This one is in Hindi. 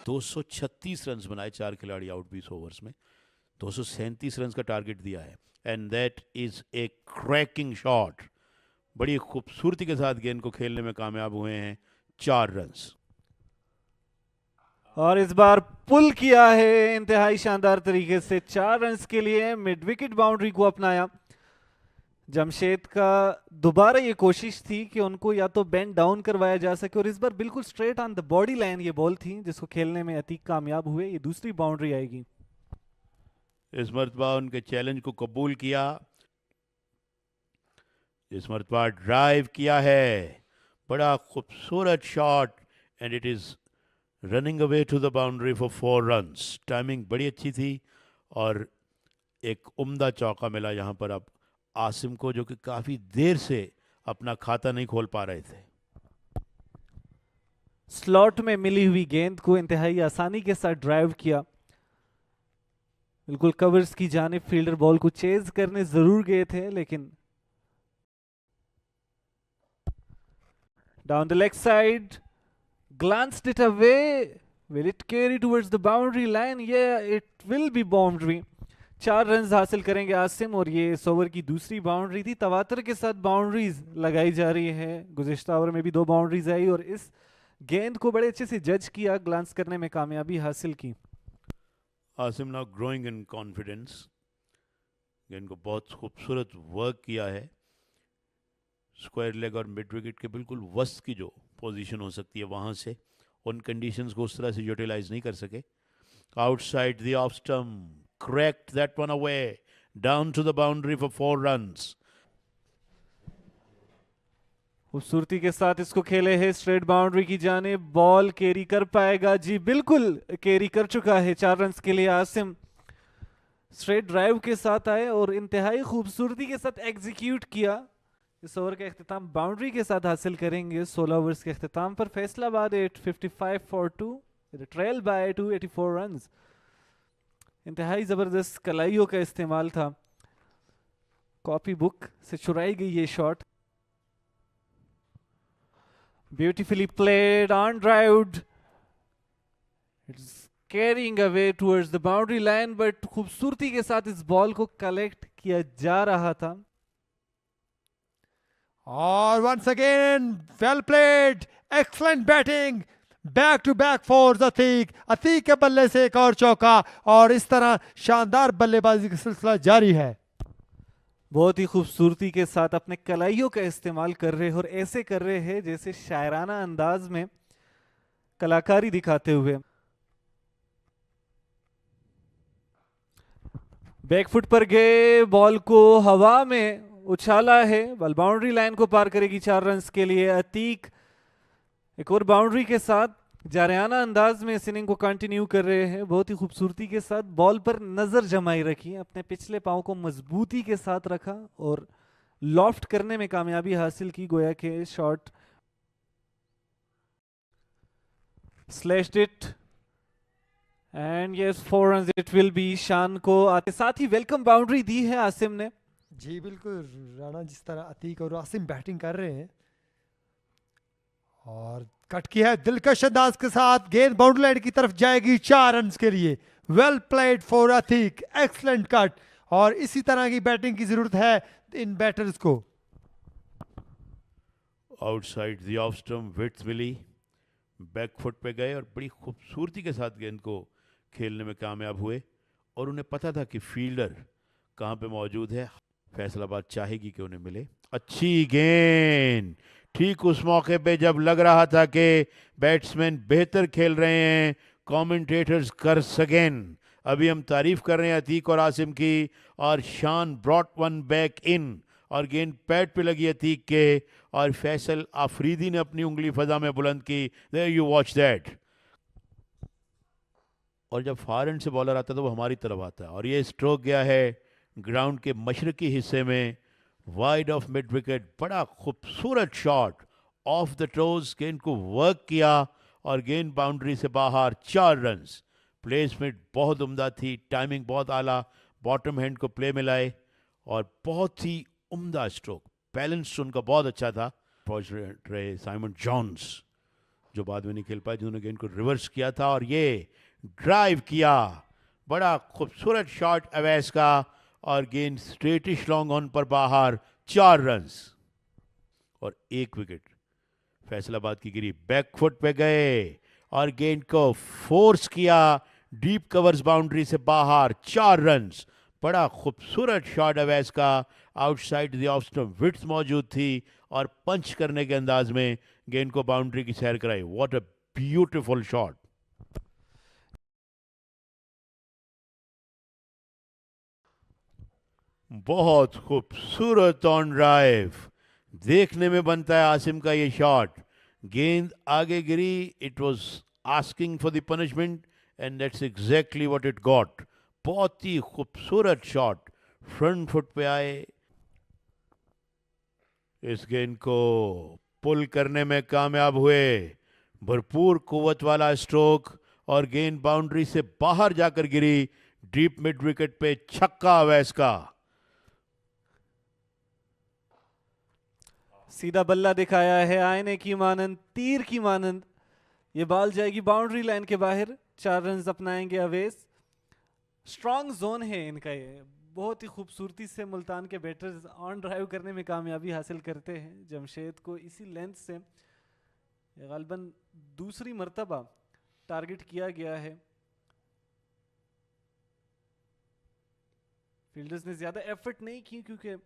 236 रन बनाए, 4 खिलाड़ी आउट 20 ओवर्स में, 237 रन का टारगेट दिया है, and that is a cracking shot. बड़ी खूबसूरती के साथ गेंद को खेलने में कामयाब हुए हैं, 4 रन्स। और इस बार पुल किया है इंतहाई शानदार तरीके से, 4 रन के लिए मिड विकेट बाउंड्री को अपनाया। जमशेद का दोबारा ये कोशिश थी कि उनको या तो बेंड डाउन करवाया जा सके, और इस बार बिल्कुल straight on the body line ये बॉल थी जिसको खेलने में अतीक कामयाब हुए। ये दूसरी बाउंड्री आएगी। इस मरतबा उनके चैलेंज को कबूल किया, इस मरतबा ड्राइव किया है, बड़ा खूबसूरत shot, and it is running away to the boundary for 4 runs. Timing बड़ी अच्छी थी और एक उम्दा चौका मिला यहाँ पर अब आसिम को, जो कि काफ़ी देर से अपना खाता नहीं खोल पा रहे थे। स्लॉट में मिली हुई गेंद को इंतहाई आसानी के साथ ड्राइव किया, बिल्कुल कवर्स की जानिब फील्डर बॉल को चेज करने जरूर गए थे, लेकिन down the leg side glanced it away. Will it carry towards the boundary line? Yeah, it will be boundary. 4 run हासिल करेंगे आसिम, और ये इस ओवर की दूसरी बाउंड्री थी। तवातर के साथ बाउंड्रीज लगाई जा रही है, गुज़िश्ता ओवर में भी 2 बाउंड्रीज आई, और इस गेंद को बड़े अच्छे से जज किया, ग्लांस करने में कामयाबी हासिल की। Asim now growing in confidence, गेंद को बहुत खूबसूरत वर्क किया है, स्क्वायर लेग और मिड विकेट के बिल्कुल वस्त की जो पोजीशन हो सकती है वहाँ से उन कंडीशंस को उस तरह से यूटिलाइज नहीं कर सके। Outside the off stump, cracked that one away down to the boundary for 4 runs. खूबसूरती के साथ इसको खेले है स्ट्रेट बाउंड्री की जाने, बॉल कैरी कर पाएगा? जी बिल्कुल कैरी कर चुका है। 4 रन के लिए आसिम स्ट्रेट ड्राइव के साथ आए और इंतहाई खूबसूरती के साथ एग्जीक्यूट किया। इस ओवर का अख्तिताम बाउंड्री के साथ हासिल करेंगे। 16 ओवर्स के अख्तिताम पर Faisalabad 855 for 2, trail by 284 runs. इंतहाई जबरदस्त कलाइयों का इस्तेमाल था, कॉपी बुक से चुराई गई ये shot. Beautifully played on derived, it's carrying away towards the boundary line, but खूबसूरती के साथ इस बॉल को कलेक्ट किया जा रहा था। और once again well played, excellent batting, back to back fours Atiq. Atiq के बल्ले से एक और चौका, और इस तरह शानदार बल्लेबाजी का सिलसिला जारी है। बहुत ही खूबसूरती के साथ अपने कलाइयों का इस्तेमाल कर रहे हैं, और ऐसे कर रहे हैं जैसे शायराना अंदाज में कलाकारी दिखाते हुए। बैकफुट पर गए, बॉल को हवा में उछाला है, बॉल बाउंड्री लाइन को पार करेगी 4 रन के लिए। अतीक एक और बाउंड्री के साथ जारियाना अंदाज में इस इनिंग को कंटिन्यू कर रहे हैं। बहुत ही खूबसूरती के साथ बॉल पर नजर जमाई रखी, अपने पिछले पांव को मजबूती के साथ रखा और लॉफ्ट करने में कामयाबी हासिल की। गोया के shot slashed it, and yes 4 run it will be. शान को आते साथ ही वेलकम बाउंड्री दी है आसिम ने। जी बिल्कुल राणा, जिस तरह अतीक और आसिम बैटिंग कर रहे हैं, और कट किया है दिलकश अंदाज के साथ, गेंद बाउंड्री लाइन की तरफ जाएगी 4 रन के लिए। Well played for Atiq, excellent cut, और इसी तरह की बैटिंग की जरूरत है इन बैटर्स को। Outside the off stump, width मिली, बैक फुट पे गए और बड़ी खूबसूरती के साथ गेंद को खेलने में कामयाब हुए, और उन्हें पता था कि फील्डर कहाँ पे मौजूद है। फैसलाबाद चाहेगी कि उन्हें मिले। अच्छी गेंद, ठीक उस मौके पे जब लग रहा था कि बैट्समैन बेहतर खेल रहे हैं, कमेंटेटर्स कर सकें। अभी हम तारीफ कर रहे हैं अतीक और आसिम की, और शान ब्रॉट वन बैक इन, और गेंद पैड पे लगी अतीक के, और फैसल आफरीदी ने अपनी उंगली फजा में बुलंद की। There you watch that. और जब फार एंड से बॉलर आता है तो वो हमारी तरफ आता है, और ये स्ट्रोक गया है ग्राउंड के मशरकी हिस्से में, वाइड ऑफ मिड विकेट। बड़ा खूबसूरत शॉट ऑफ द टोज, गेंद को वर्क किया और गेंद बाउंड्री से बाहर। 4 रन। प्लेसमेंट बहुत उम्दा थी, टाइमिंग बहुत आला, बॉटम हैंड को प्ले में लाए, और बहुत ही उम्दा स्ट्रोक। बैलेंस उनका बहुत अच्छा था। पहुंच रहे साइमन जॉन्स, जो बाद में नहीं खेल पाए, जिन्होंने गेंद को रिवर्स किया था और ये ड्राइव किया। बड़ा खूबसूरत शॉट अवैस का और गेंद स्ट्रेटिश लॉन्ग ऑन पर बाहर, 4 रन्स और 1 विकेट। फैसलाबाद की गिरी बैक फुट पे गए और गेंद को फोर्स किया, डीप कवर्स बाउंड्री से बाहर, 4 रन्स। बड़ा खूबसूरत शॉट अवैस का, outside the off stump width मौजूद थी और पंच करने के अंदाज में गेंद को बाउंड्री की सैर कराई। What a beautiful shot. बहुत खूबसूरत ऑन ड्राइव, देखने में बनता है आसिम का ये शॉट। गेंद आगे गिरी, it was asking for the punishment and that's exactly what it got. बहुत ही खूबसूरत शॉट, फ्रंट फुट पे आए, इस गेंद को पुल करने में कामयाब हुए। भरपूर कुव्वत वाला स्ट्रोक और गेंद बाउंड्री से बाहर जाकर गिरी, डीप मिड विकेट पे छक्का अवैस का। सीधा बल्ला दिखाया है, आईने की मानंद, तीर की मानंद। ये बॉल जाएगी बाउंड्री लाइन के बाहर, 4 रन अपनाएंगे अवेस। स्ट्रॉन्ग जोन है इनका, ये बहुत ही खूबसूरती से मुल्तान के बैटर्स ऑन ड्राइव करने में कामयाबी हासिल करते हैं। जमशेद को इसी लेंथ से गालबन दूसरी मर्तबा टारगेट किया गया है। फील्डर्स ने ज्यादा एफर्ट नहीं की क्योंकि